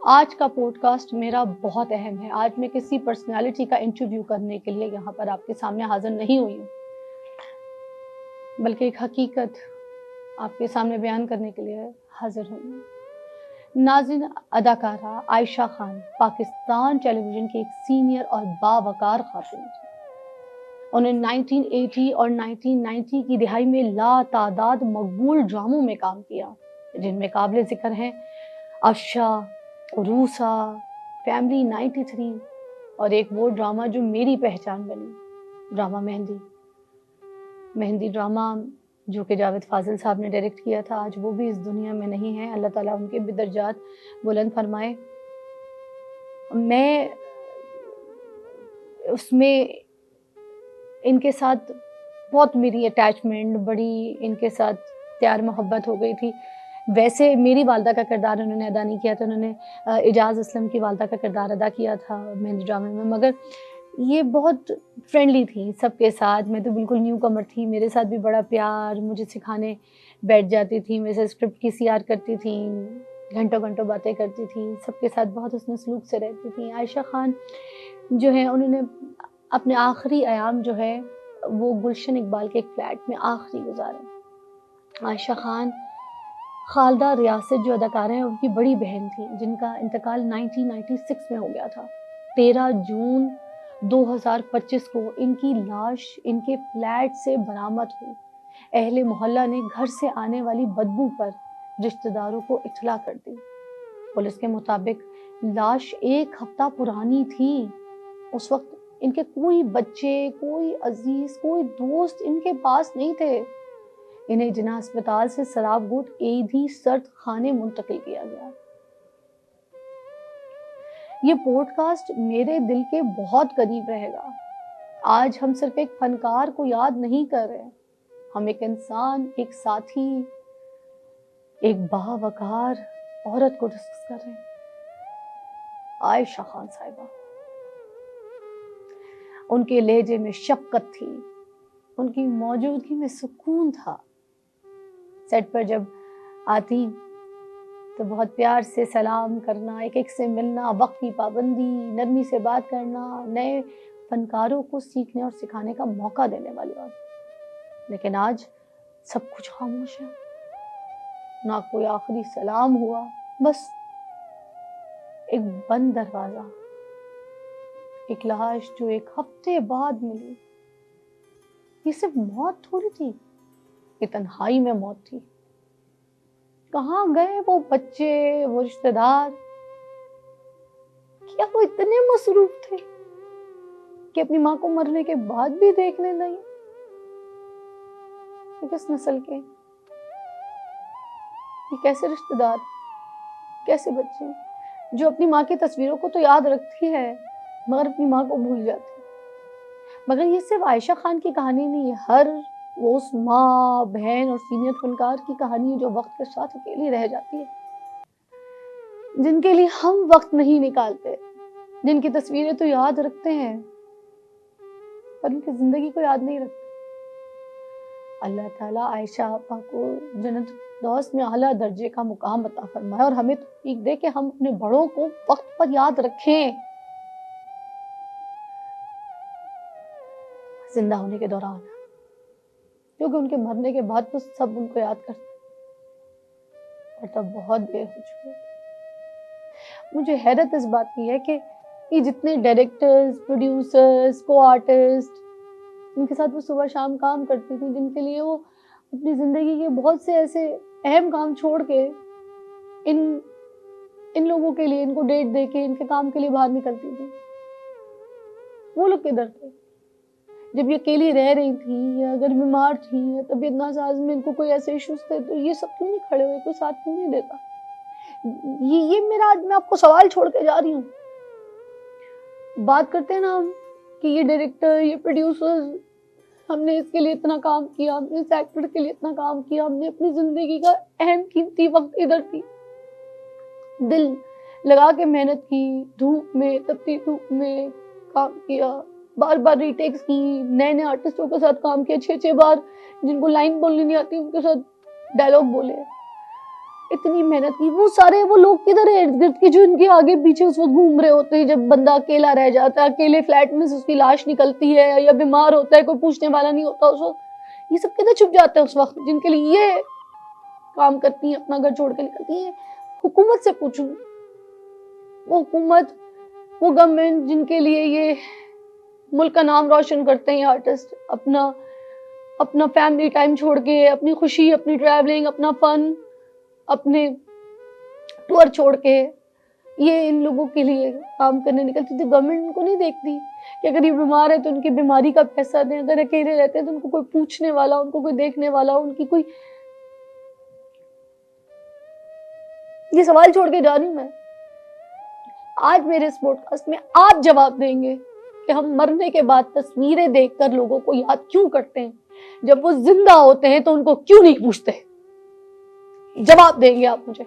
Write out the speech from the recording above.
آج کا pod cost میرا بہت اہم ہے. آج میں کسی پرسنالٹی کا انٹرویو کرنے کے لیے یہاں پر آپ کے سامنے حاضر نہیں ہوئی ہوں، بلکہ ایک حقیقت آپ کے سامنے بیان کرنے کے لیے حاضر ہوئی ہوں. ناظرین، اداکارہ عائشہ خان پاکستان ٹیلی ویژن کی ایک سینئر اور باوقار خاتون تھی. انہوں نے 1980 اور 1990 کی دہائی میں لاتعداد مقبول ڈراموں میں کام کیا، جن میں قابل ذکر ہیں افشا، عروسہ، فیملی 93 اور ایک وہ ڈرامہ جو میری پہچان بنی، ڈرامہ مہندی ڈرامہ جو کہ جاوید فاضل صاحب نے ڈائریکٹ کیا تھا. آج وہ بھی اس دنیا میں نہیں ہے، اللہ تعالیٰ ان کے بھی درجات بلند فرمائے. میں اس میں ان کے ساتھ بہت میری اٹیچمنٹ بڑی، ان کے ساتھ پیار محبت ہو گئی تھی. ویسے میری والدہ کا کردار انہوں نے ادا نہیں کیا تھا، انہوں نے اعجاز اسلم کی والدہ کا کردار ادا کیا تھا مہندی ڈرامے میں، مگر یہ بہت فرینڈلی تھی سب کے ساتھ. میں تو بالکل نیو کمر تھی، میرے ساتھ بھی بڑا پیار، مجھے سکھانے بیٹھ جاتی تھی، میرے سے اسکرپٹ کی CR کرتی تھیں، گھنٹوں گھنٹوں باتیں کرتی تھیں، سب کے ساتھ بہت حسن سلوک سے رہتی تھیں. عائشہ خان جو ہے انہوں نے اپنے آخری ایام جو ہے وہ گلشن اقبال کے ایک فلیٹ میں آخری گزارے. عائشہ خان خالدہ ریاست جو اداکارہ ہیں ان کی بڑی بہن تھی، جن کا انتقال 1996 میں ہو گیا تھا. 13 جون 2025 کو ان کی لاش ان کے فلیٹ سے برآمد ہوئی. اہل محلہ نے گھر سے آنے والی بدبو پر رشتہ داروں کو اطلاع کر دی. پولیس کے مطابق لاش 1 ہفتہ پرانی تھی. اس وقت ان کے کوئی بچے، کوئی عزیز، کوئی دوست ان کے پاس نہیں تھے. انہیں جناح اسپتال سے سراب گوٹ ایدھی سرد خانے منتقل کیا گیا. یہ پوڈ کاسٹ میرے دل کے بہت قریب رہے گا. آج ہم صرف ایک فنکار کو یاد نہیں کر رہے، ہم ایک انسان، ایک ساتھی، ایک باوقار عورت کو ڈسکس کر رہے ہیں، عائشہ خان صاحبہ. ان کے لہجے میں شفقت تھی، ان کی موجودگی میں سکون تھا. سیٹ پر جب آتی تو بہت پیار سے سلام کرنا، ایک ایک سے ملنا، وقت کی پابندی، نرمی سے بات کرنا، نئے فنکاروں کو سیکھنے اور سکھانے کا موقع دینے والی بات. لیکن آج سب کچھ خاموش ہے، نہ کوئی آخری سلام ہوا، بس ایک بند دروازہ، ایک لاش جو 1 ہفتے بعد ملی. یہ صرف موت تھوڑی تھی، یہ تنہائی میں موت تھی. کہاں گئے وہ بچے، وہ رشتہ دار؟ کیا وہ اتنے مصروف تھے کہ اپنی ماں کو مرنے کے بعد بھی دیکھنے نہیں؟ یہ کس نسل کے، یہ کیسے رشتہ دار، کیسے بچے جو اپنی ماں کی تصویروں کو تو یاد رکھتی ہے مگر اپنی ماں کو بھول جاتی ہے. مگر یہ صرف عائشہ خان کی کہانی نہیں ہے، ہر وہ اس ماں، بہن اور سینئر فنکار کی کہانی ہے جو وقت کے ساتھ اکیلی رہ جاتی ہے، جن کے لیے ہم وقت نہیں نکالتے، جن کی تصویریں تو یاد رکھتے ہیں پر ان کی زندگی کو یاد نہیں رکھتے. اللہ تعالیٰ عائشہ آپا کو جنت الفردوس میں اعلیٰ درجے کا مقام عطا فرمائے اور ہمیں توفیق دے کہ ہم اپنے بڑوں کو وقت پر یاد رکھیں، زندہ ہونے کے دوران، کیونکہ ان کے مرنے کے بعد تو سب ان کو یاد کرتے اور تب بہت دیر ہو چکی. مجھے حیرت اس بات کی ہے کہ یہ جتنے ڈائریکٹرز، پروڈیوسرز، کو آرٹسٹ ان کے ساتھ وہ صبح شام کام کرتی تھی، جن کے لیے وہ اپنی زندگی کے بہت سے ایسے اہم کام چھوڑ کے ان لوگوں کے لیے، ان کو ڈیٹ دے کے ان کے کام کے لیے باہر نکلتی تھی. وہ لوگ کدھر تھے جب یہ اکیلی رہ رہی تھی، یا اگر بیمار تھی، یا طبیعت ناساز میں ان کو کوئی ایسے ایشوز تھے تو یہ سب کیوں نہیں کھڑے ہوئے، کوئی ساتھ کیوں نہیں دیتا؟ یہ میرا آج میں آپ کو سوال چھوڑ کے جا رہی ہوں. بات کرتے ہیں نا ہم کہ یہ ڈائریکٹر، یہ پروڈیوسر، ہم نے اس کے لیے اتنا کام کیا، ہم نے اس ایکٹر کے لیے اتنا کام کیا، ہم نے اپنی زندگی کا اہم قیمتی وقت ادھر تھی، دل لگا کے محنت کی، دھوپ میں، تپتی دھوپ میں کام کیا، بار بار ریٹیکس کی، نئے نئے آرٹسٹوں کے ساتھ کام کیا، 6 بار جن کو لائن بولنی نہیں آتی ان کے ساتھ ڈائلاگ بولے. اتنی محنت کی. وہ سارے وہ لوگ کدھر ہے ارد گرد کے جو ان کے آگے پیچھے اس وقت گھوم رہے ہوتے ہیں جب بندہ اکیلا رہ جاتا ہے, اکیلے فلیٹ میں سے اس کی لاش نکلتی ہے یا بیمار ہوتا ہے, کوئی پوچھنے والا نہیں ہوتا اس وقت. یہ سب کدھر چھپ جاتے ہیں اس وقت جن کے لیے یہ کام کرتی ہیں, اپنا گھر چھوڑ کے نکلتی ہیں. حکومت سے پوچھوں, وہ حکومت, وہ گورنمنٹ جن کے لیے یہ ملک کا نام روشن کرتے ہیں آرٹسٹ, اپنا فیملی ٹائم چھوڑ کے, اپنی خوشی, اپنی ٹریولنگ, اپنا فن, اپنے ٹور چھوڑ کے یہ ان لوگوں کے لیے کام کرنے نکلتی تھی. گورنمنٹ ان کو نہیں دیکھتی کہ اگر یہ بیمار ہے تو ان کی بیماری کا پیسہ دیں, اگر اکیلے رہتے ہیں تو ان کو کوئی پوچھنے والا, ان کو کوئی دیکھنے والا, ان کی کوئی. یہ سوال چھوڑ کے جا رہی ہوں میں. آج میرے اس پوڈ کاسٹ میں آپ جواب دیں گے کہ ہم مرنے کے بعد تصویریں دیکھ کر لوگوں کو یاد کیوں کرتے ہیں, جب وہ زندہ ہوتے ہیں تو ان کو کیوں نہیں پوچھتے. جواب دیں گے آپ مجھے.